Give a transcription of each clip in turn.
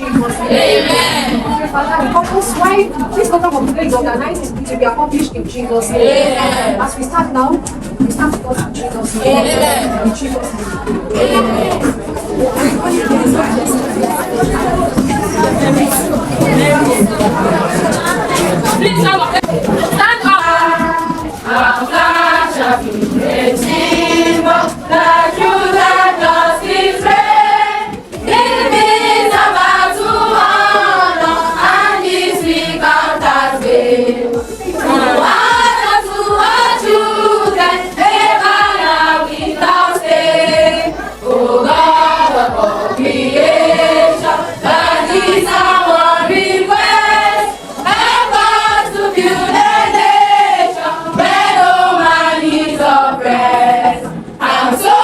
Jesus' name. Amen. Father, the purpose why this program of today is organized to be accomplished in Jesus' name. As we start now, we start with us in Jesus' name. In Jesus' name. Please stand up. Our flag shall be a symbol that you let us reign. It means about to honor and this we count as gain. To honor to our children, ever now without stay. Oh God of all creation, that is our request. Help us to build a nation where no man is oppressed. And so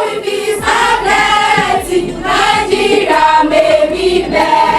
with peace and blessing, Nigeria may be blessed.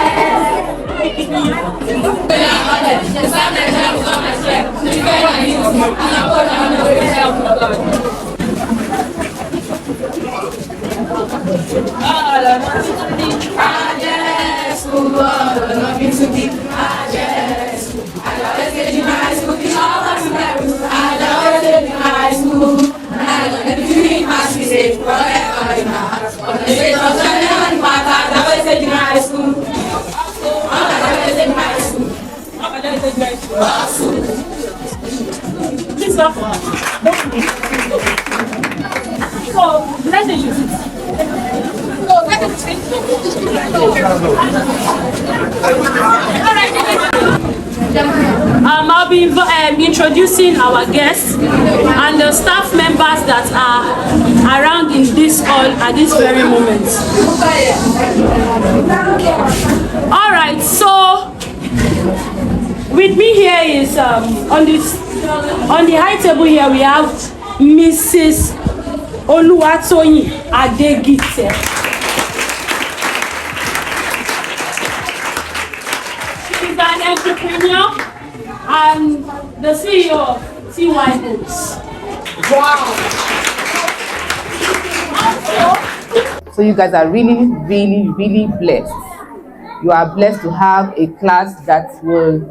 I'll be introducing our guests and the staff members that are around in this hall at this very moment. All right, so with me here is on the high table here we have Mrs. Oluwatoyin Adegite. She's an entrepreneur and the CEO of Teewhy Books. Wow! So you guys are really, really, really blessed. You are blessed to have a class that will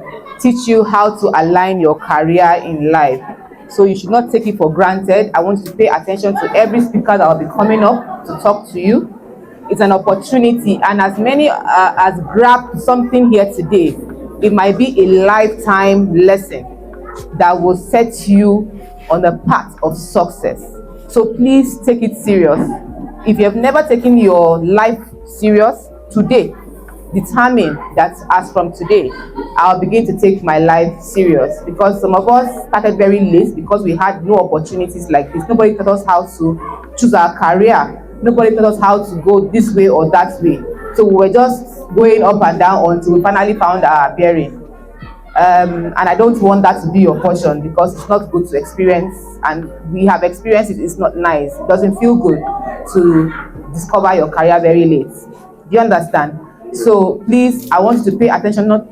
teach you how to align your career in life. So you should not take it for granted. I want you to pay attention to every speaker that will be coming up to talk to you. It's an opportunity, and as many as grab something here today, it might be a lifetime lesson that will set you on the path of success. So please take it serious. If you have never taken your life serious, today, determine that as from today, I'll begin to take my life serious, because some of us started very late because we had no opportunities like this. Nobody taught us how to choose our career. Nobody taught us how to go this way or that way. So we were just going up and down until we finally found our bearing. And I don't want that to be your portion, because it's not good to experience, and we have experienced it. It's not nice. It doesn't feel good to discover your career very late. Do you understand? So please, I want you to pay attention not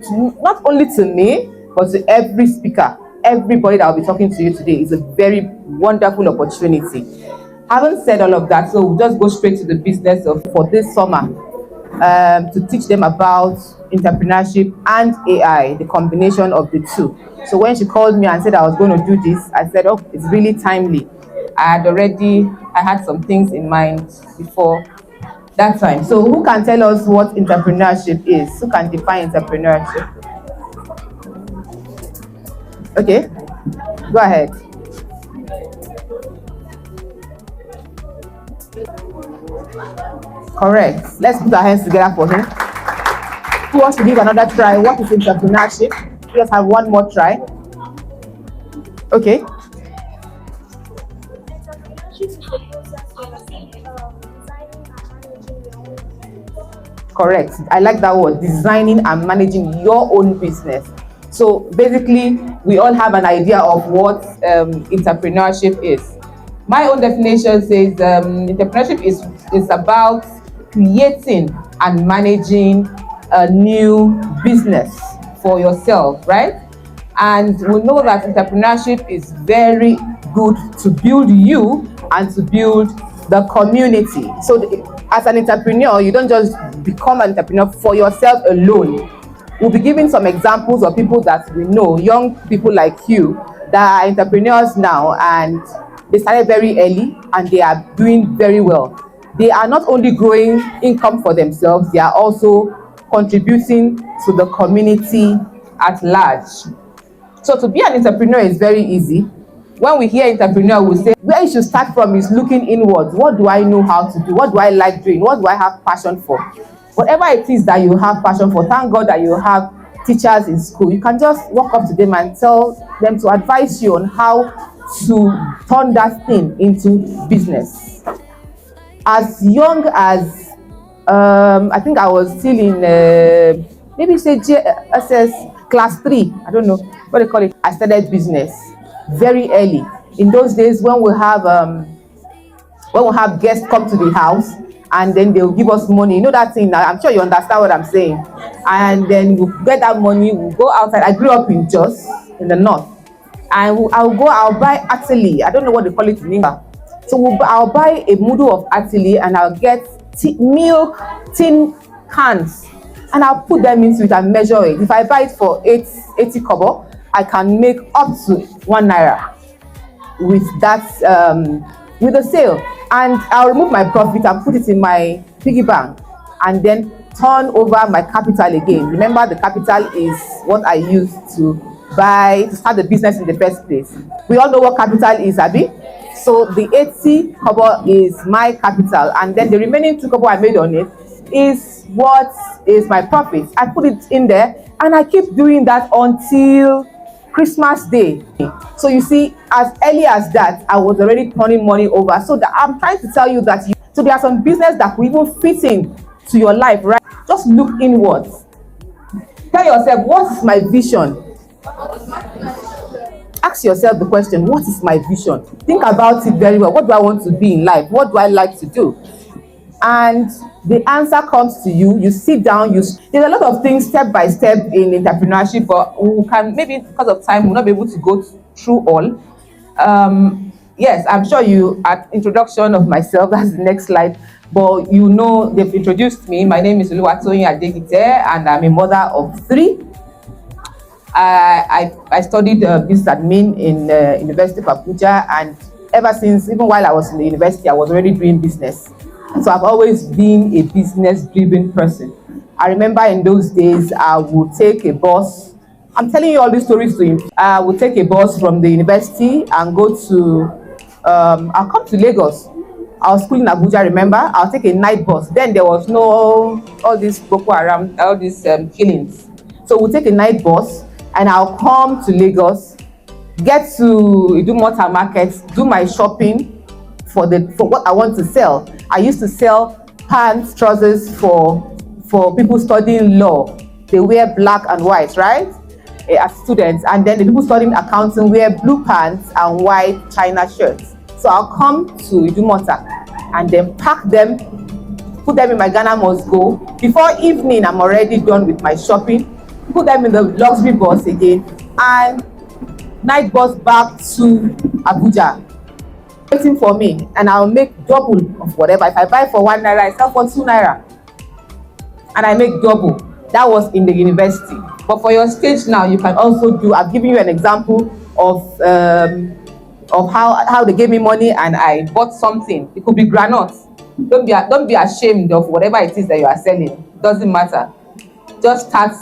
only to me, but to every speaker, everybody that will be talking to you today. Is a very wonderful opportunity. Having said all of that, so we'll just go straight to the business for this summer, to teach them about entrepreneurship and AI, the combination of the two. So when she called me and said I was going to do this, I said, oh, it's really timely. I had some things in mind before that time. So who can tell us what entrepreneurship is? Who can define entrepreneurship? Okay, go ahead. Correct. Let's put our hands together for him. Who wants to give another try? What is entrepreneurship? Let's have one more try. Okay. Correct. I like that word, designing and managing your own business. So basically, we all have an idea of what entrepreneurship is. My own definition says entrepreneurship is about creating and managing a new business for yourself, right? And we know that entrepreneurship is very good to build you and to build the community. So as an entrepreneur, you don't just become an entrepreneur for yourself alone. We'll be giving some examples of people that we know, young people like you, that are entrepreneurs now, and they started very early and they are doing very well. They are not only growing income for themselves, they are also contributing to the community at large. So to be an entrepreneur is very easy. When we hear entrepreneur, we say where you should start from is looking inwards. What do I know how to do? What do I like doing? What do I have passion for? Whatever it is that you have passion for, thank God that you have teachers in school. You can just walk up to them and tell them to advise you on how to turn that thing into business. As young as I think I was still in maybe say JSS class 3, I don't know what they call it. I started business very early. In those days when we have guests come to the house and then they'll give us money. You know that thing now, I'm sure you understand what I'm saying. And then we'll get that money, we'll go outside. I grew up in Jos, in the north. And I'll buy Atili. I don't know what they call it in English. So I'll buy a mudu of Atili and I'll get milk tin cans and I'll put them into it and measure it. If I buy it for 80 kobo, I can make up to 1 naira with that with the sale. And I'll remove my profit and put it in my piggy bank and then turn over my capital again. Remember, the capital is what I use to start the business in the first place. We all know what capital is, Abi. So the 80 kobo is my capital, and then the remaining 2 kobo I made on it is what is my profit. I put it in there and I keep doing that until Christmas Day. So you see, as early as that, I was already turning money over. So I'm trying to tell you that so there are some business that will even fit in to your life, right? Just look inwards. Tell yourself, what is my vision? Ask yourself the question, what is my vision? Think about it very well. What do I want to be in life? What do I like to do? And the answer comes to you. You sit down. There's a lot of things step by step in entrepreneurship, but we can, maybe because of time, we'll not be able to go through all. Yes, I'm sure you, at introduction of myself, that's the next slide, but you know, they've introduced me. My name is Oluwatoyin Adegite, and I'm a mother of 3. I studied business admin in University of Abuja, and ever since, even while I was in the university, I was already doing business. So I've always been a business-driven person. I remember in those days, I would take a bus. I'm telling you all these stories to you. I would take a bus from the university and go to, I'll come to Lagos. I was schooling in Abuja, remember? I'll take a night bus. Then there was no, all these Boko Haram, all these killings. So we'll take a night bus and I'll come to Lagos, get to Idumota market, do my shopping for what I want to sell. I used to sell pants, trousers for people studying law. They wear black and white, right? As students. And then the people studying accounting wear blue pants and white China shirts. So I'll come to Idumota and then pack them, put them in my Ghana Must Go. Before evening, I'm already done with my shopping. Put them in the luxury bus again and night bus back to Abuja. Waiting for me, and I'll make double of whatever. If I buy for 1 naira, I sell for 2 naira, and I make double. That was in the university. But for your stage now, you can also do. I've given you an example of how they gave me money and I bought something. It could be granuts. Don't be ashamed of whatever it is that you are selling. It doesn't matter. Just start.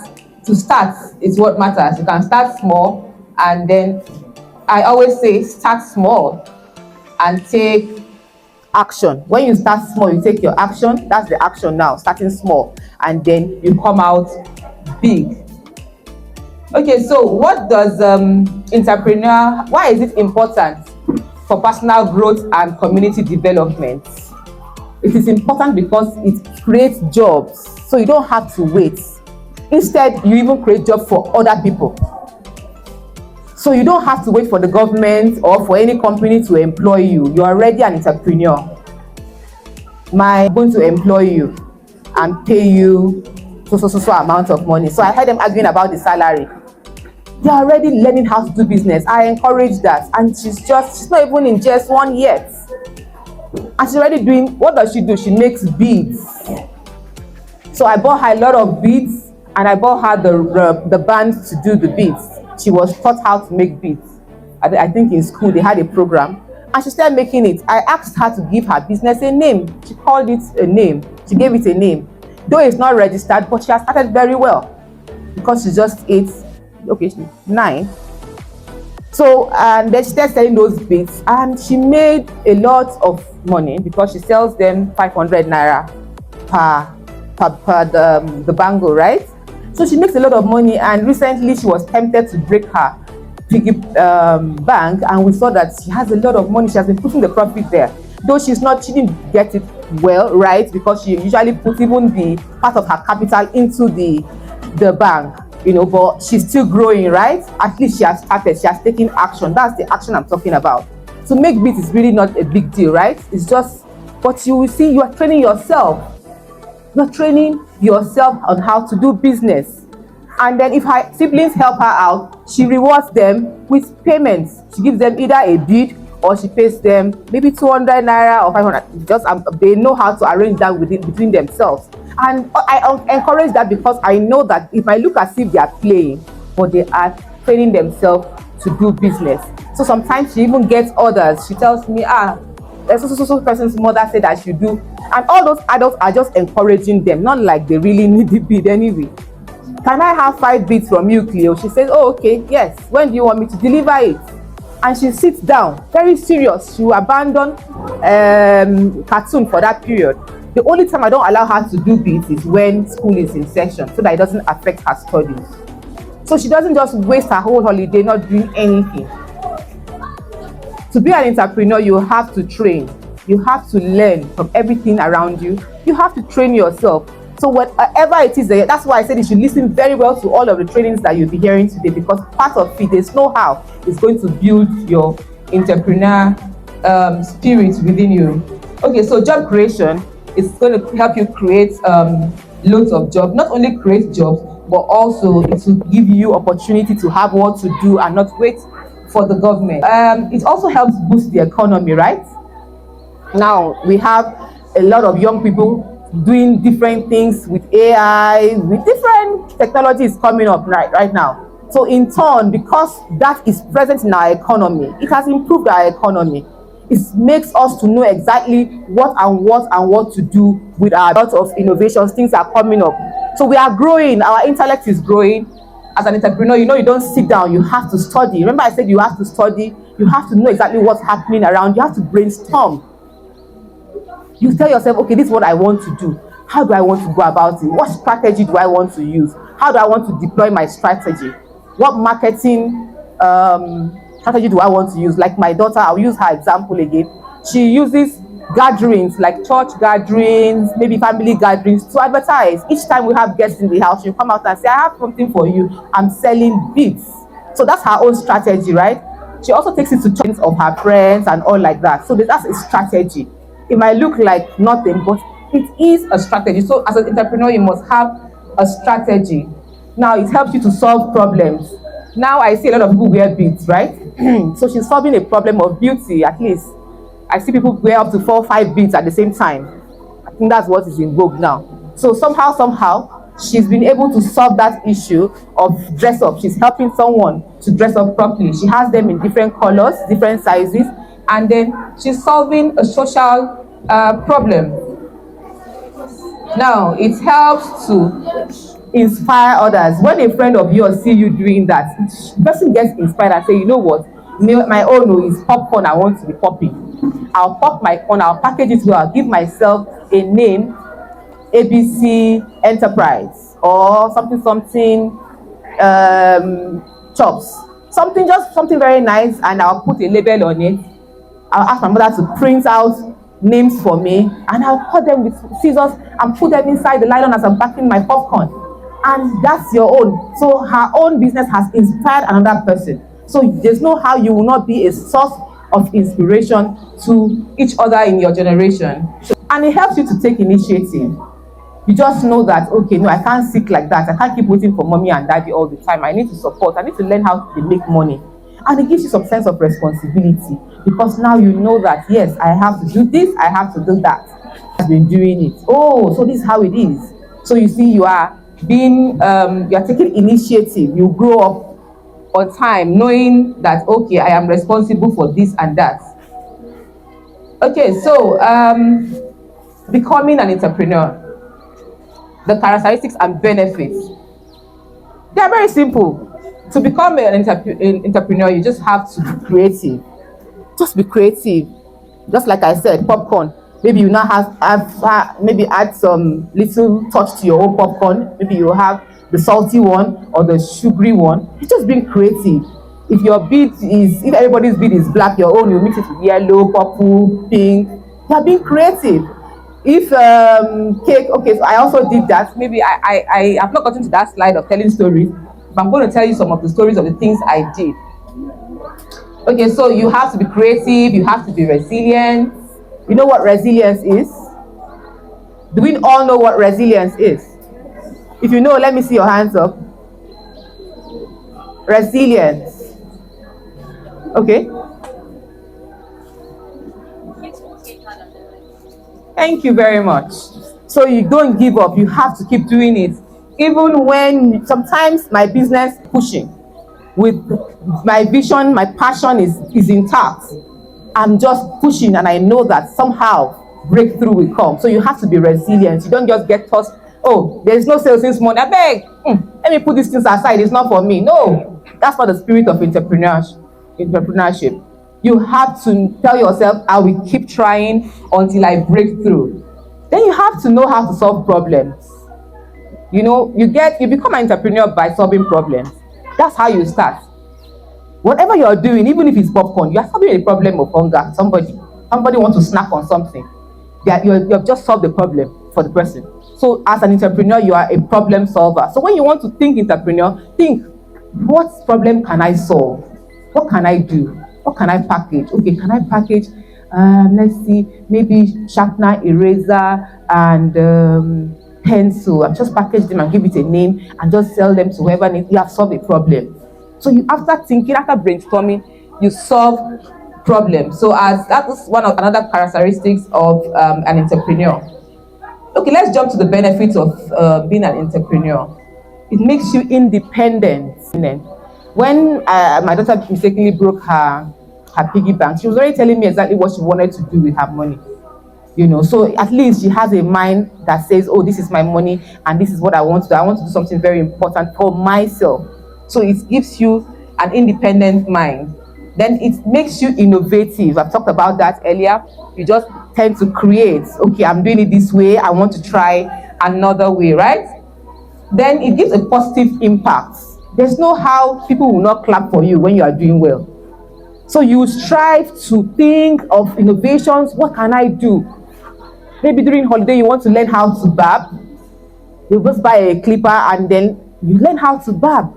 To start is what matters. You can start small, and then I always say start small and take action. When you start small, you take your action. That's the action now, starting small, and then you come out big. Okay, so what does why is it important for personal growth and community development? It is important because it creates jobs, so you don't have to wait. Instead, you even create jobs for other people. So you don't have to wait for the government or for any company to employ you. You're already an entrepreneur. I'm going to employ you and pay you so amount of money. So I heard them arguing about the salary. They're already learning how to do business. I encourage that. And she's not even in just 1 yet. And she's already doing, what does she do? She makes beads. So I bought her a lot of beads, and I bought her the band to do the beads. She was taught how to make beads. I think in school they had a program, and she started making it. I asked her to give her business a name. She called it a name. She gave it a name. Though it's not registered, but she has started very well because she's just 9. So, and then she started selling those beads, and she made a lot of money because she sells them 500 naira per the bangle, right? So she makes a lot of money, and recently she was tempted to break her piggy bank, and we saw that she has a lot of money. She has been putting the profit there, though she didn't get it well, right? Because she usually puts even the part of her capital into the bank, but she's still growing, right? At least she has started, she has taken action. That's the action I'm talking about. To make beats is really not a big deal, right? It's just, but you will see, you are training yourself. You're training yourself on how to do business. And then if her siblings help her out, she rewards them with payments. She gives them either a bid, or she pays them maybe 200 naira or 500. Just they know how to arrange that between themselves. And I encourage that because I know that if I look as if they are playing, but they are training themselves to do business. So sometimes she even gets orders. She tells me, there's so person's mother said I should do. And all those adults are just encouraging them, not like they really need the bid anyway. Can I have 5 beads from you, Cleo? She says, oh, okay, yes. When do you want me to deliver it? And she sits down, very serious. She will abandon cartoon for that period. The only time I don't allow her to do beads is when school is in session, so that it doesn't affect her studies. So she doesn't just waste her whole holiday not doing anything. To be an entrepreneur, you have to train. You have to learn from everything around you. You have to train yourself. So whatever it is, that's why I said you should listen very well to all of the trainings that you'll be hearing today, because part of it, there's know-how is going to build your entrepreneur spirit within you. Okay, so job creation is going to help you create loads of jobs. Not only create jobs, but also it will give you opportunity to have what to do and not wait for the government. It also helps boost the economy, right? Now we have a lot of young people doing different things with AI, with different technologies coming up right now. So in turn, because that is present in our economy, it has improved our economy. It makes us to know exactly what to do with our lot of innovations. Things are coming up. So we are growing, our intellect is growing. As an entrepreneur, you don't sit down, you have to study. Remember I said you have to study, you have to know exactly what's happening around, you have to brainstorm. You tell yourself, okay, this is what I want to do. How do I want to go about it? What strategy do I want to use? How do I want to deploy my strategy? What marketing strategy do I want to use? Like my daughter, I'll use her example again. She uses gatherings, like church gatherings, maybe family gatherings, to advertise. Each time we have guests in the house, she'll come out and say, I have something for you. I'm selling beads. So that's her own strategy, right? She also takes it to churches of her friends and all like that. So that's a strategy. It might look like nothing, but it is a strategy. So as an entrepreneur, you must have a strategy. Now it helps you to solve problems. Now I see a lot of people wear beads, right? So she's solving a problem of beauty, at least. I see people wear up to 4 or 5 beads at the same time. I think that's what is in vogue now. So somehow, she's been able to solve that issue of dress up. She's helping someone to dress up properly. She has them in different colors, different sizes, and then she's solving a social problem. Now, it helps to inspire others. When a friend of yours see you doing that, the person gets inspired and say, you know what, my own is popcorn, I want to be popping. I'll pop my corn, I'll package it well, I'll give myself a name, ABC Enterprise, or something, chops. Just something very nice, and I'll put a label on it. I'll ask my mother to print out names for me, and I'll cut them with scissors and put them inside the nylon as I'm packing my popcorn. And that's your own. So her own business has inspired another person. So there's no how you will not be a source of inspiration to each other in your generation. And it helps you to take initiative. You just know that, okay, no, I can't sit like that. I can't keep waiting for mommy and daddy all the time. I need to support. I need to learn how to make money. And it gives you some sense of responsibility because now you know that, yes, I have to do this, I have to do that. I've been doing it. Oh, so this is how it is. So you see, you are taking initiative. You grow up on time knowing that, okay, I am responsible for this and that. Okay, so becoming an entrepreneur, the characteristics and benefits, they are very simple. To become an entrepreneur, you just have to be creative. Just be creative. Just like I said, popcorn. Maybe you now maybe add some little touch to your own popcorn. Maybe you have the salty one or the sugary one. You're just being creative. If everybody's bead is black, your own, you mix it with yellow, purple, pink. You are being creative. If cake, okay, so I also did that. Maybe I have not gotten to that slide of telling stories, but I'm going to tell you some of the stories of the things I did. Okay, so you have to be creative, you have to be resilient. You know what resilience is? Do we all know what resilience is? If you know, let me see your hands up. Resilience. Okay. Thank you very much. So you don't give up, you have to keep doing it. Even when sometimes my business pushing with my vision, my passion is intact. I'm just pushing and I know that somehow breakthrough will come. So you have to be resilient. You don't just get tossed, oh, there's no sales this morning. I beg, let me put these things aside. It's not for me. No, that's not the spirit of entrepreneurship. You have to tell yourself, I will keep trying until I break through. Then you have to know how to solve problems. You know, you become an entrepreneur by solving problems. That's how you start. Whatever you're doing, even if it's popcorn, you're solving a problem of hunger. Somebody wants to snack on something. You've just solved the problem for the person. So as an entrepreneur, you are a problem solver. So when you want to think entrepreneur, think, what problem can I solve? What can I do? What can I package? Okay, can I package, let's see, maybe sharpener, eraser, and pencil. I've just packaged them and give it a name and just sell them to whoever needs. You have solved a problem. So you, after thinking, after brainstorming, you solve problems. So that is another characteristics of an entrepreneur. Okay, let's jump to the benefits of being an entrepreneur. It makes you independent. When my daughter mistakenly broke her piggy bank, she was already telling me exactly what she wanted to do with her money. You know, so at least she has a mind that says, oh, this is my money and this is what I want to do. I want to do something very important for myself. So it gives you an independent mind. Then it makes you innovative. I've talked about that earlier. You just tend to create. Okay, I'm doing it this way. I want to try another way, right? Then it gives a positive impact. There's no how people will not clap for you when you are doing well. So you strive to think of innovations. What can I do? Maybe during holiday you want to learn how to barb. You just buy a clipper and then you learn how to barb.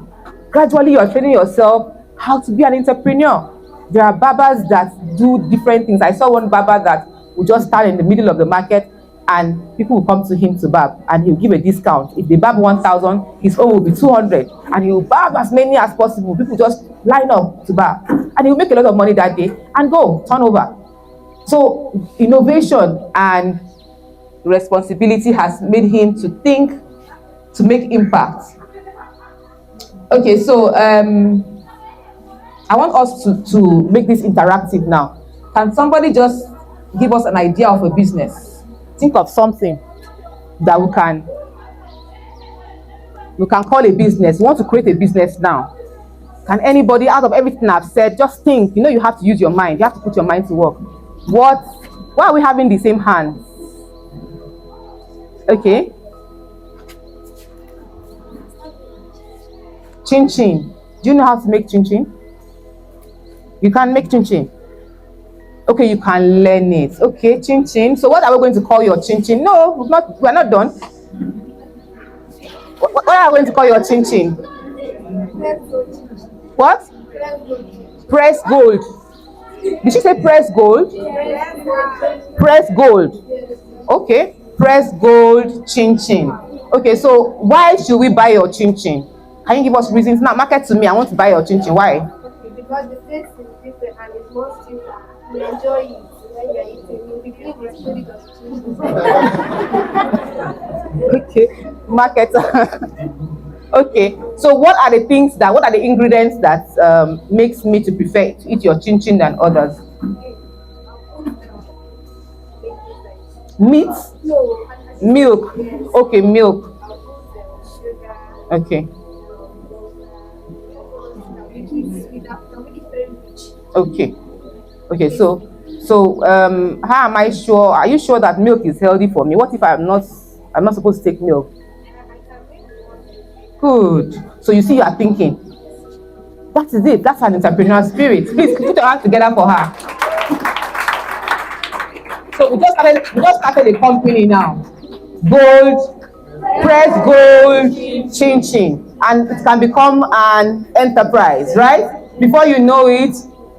Gradually you are training yourself how to be an entrepreneur. There are barbers that do different things. I saw one barber that would just stand in the middle of the market and people will come to him to barb and he'll give a discount. If they barb 1,000, his own will be 200 and he'll barb as many as possible. People just line up to barb and he'll make a lot of money that day and go turn over. So innovation and responsibility has made him to think, to make impact. Okay, so I want us to make this interactive now. Can somebody just give us an idea of a business? Think of something that we can call a business. We want to create a business now. Can anybody, out of everything I've said, just think? You know, you have to use your mind. You have to put your mind to work. Why are we having the same hands? Okay. Chin chin. Do you know how to make chin chin? You can make chin chin. Okay, you can learn it. Okay, chin chin. So what are we going to call your chin chin? No, we're not done. What are we going to call your chin chin? What? Press gold. Did she say press gold? Press gold. Okay, press gold chin chin. Okay, so why should we buy your chin chin? Can you give us reasons? Now, market to me. I want to buy your chin chin. Why? because the taste is different and it's more sweeter. You enjoy it when you're eating. You believe it's product of Jesus. Okay, marketer. Okay, so what are the ingredients that makes me to prefer to eat your chin chin than others? Meat? No, Milk? Okay, milk. sugar, Okay, make it sweeter, make it very rich. okay, okay. So how am I sure? Are you sure that milk is healthy for me? What if I'm not supposed to take milk? Good. So you see, you are thinking. That is it. That's an entrepreneur spirit. Please put your hands together for her. So we just started a company now. Gold, press gold, chin chin, and it can become an enterprise, right? Before you know it,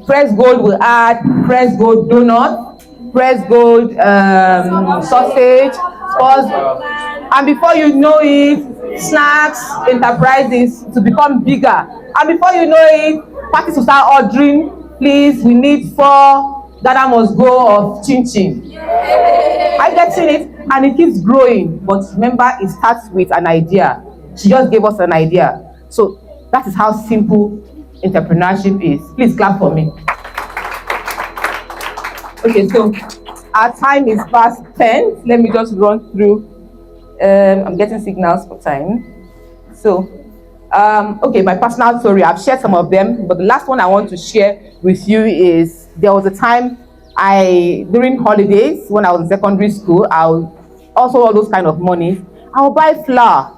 press gold will add press gold donut, press gold sausage, and before you know it, snacks enterprises to become bigger, and before you know it, parties will start ordering. Please, we need 4 Ghana must go of chin chin. I get it, and it keeps growing. But remember, it starts with an idea. She just gave us an idea. So that is how simple entrepreneurship is. Please clap for me. Okay, so our time is past 10. Let me just run through. I'm getting signals for time. So, okay, my personal story, I've shared some of them, but the last one I want to share with you is there was a time during holidays when I was in secondary school, I'll also all those kind of money, I'll buy flour,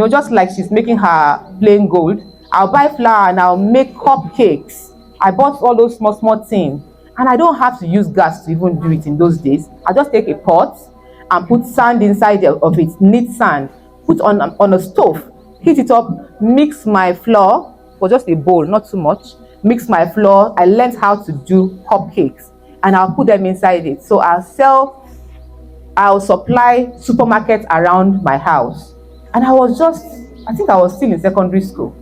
just like she's making her plain gold. I'll buy flour and I'll make cupcakes. I bought all those small things, and I don't have to use gas to even do it in those days. I just take a pot and put sand inside of it, neat sand, put on a stove, heat it up, mix my flour for just a bowl, not too much. Mix my flour. I learned how to do cupcakes, and I'll put them inside it. So I'll supply supermarkets around my house. And I think I was still in secondary school.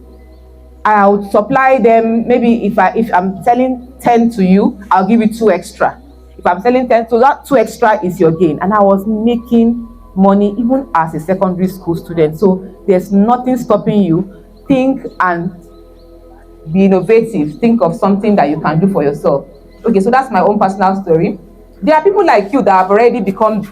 I would supply them. Maybe if I'm selling 10 to you, I'll give you 2 extra. If I'm selling 10, so that 2 extra is your gain. And I was making money even as a secondary school student. So there's nothing stopping you. Think and be innovative. Think of something that you can do for yourself. Okay, so that's my own personal story. There are people like you that have already become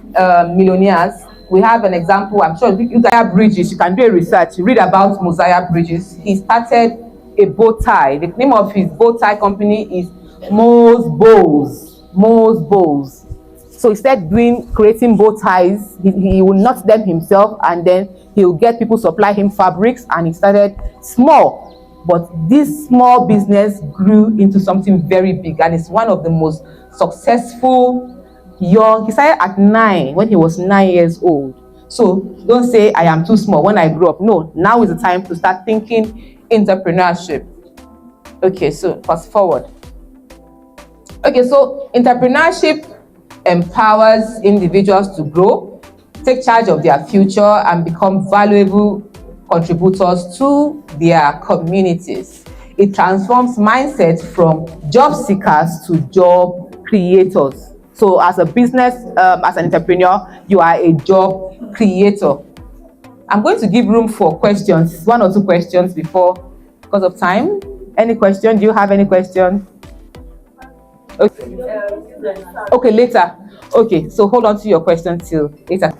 millionaires. We have an example. I'm sure Mosiah Bridges. You can do a research. Read about Mosiah Bridges. He started a bow tie. The name of his bow tie company is Mo's Bows. Mo's Bows. So he started creating bow ties. He will knot them himself, and then he will get people supply him fabrics. And he started small, but this small business grew into something very big, and it's one of the most successful he started at 9 when he was 9 years old. So don't say I am too small when I grow up. No, now is the time to start thinking entrepreneurship. Okay, so fast forward. Okay, so entrepreneurship empowers individuals to grow, take charge of their future, and become valuable contributors to their communities. It transforms mindsets from job seekers to job creators. So as a business, as an entrepreneur, you are a job creator. I'm going to give room for questions, 1 or 2 questions because of time. Any question? Do you have any question? Okay, later. Okay, so hold on to your question till later.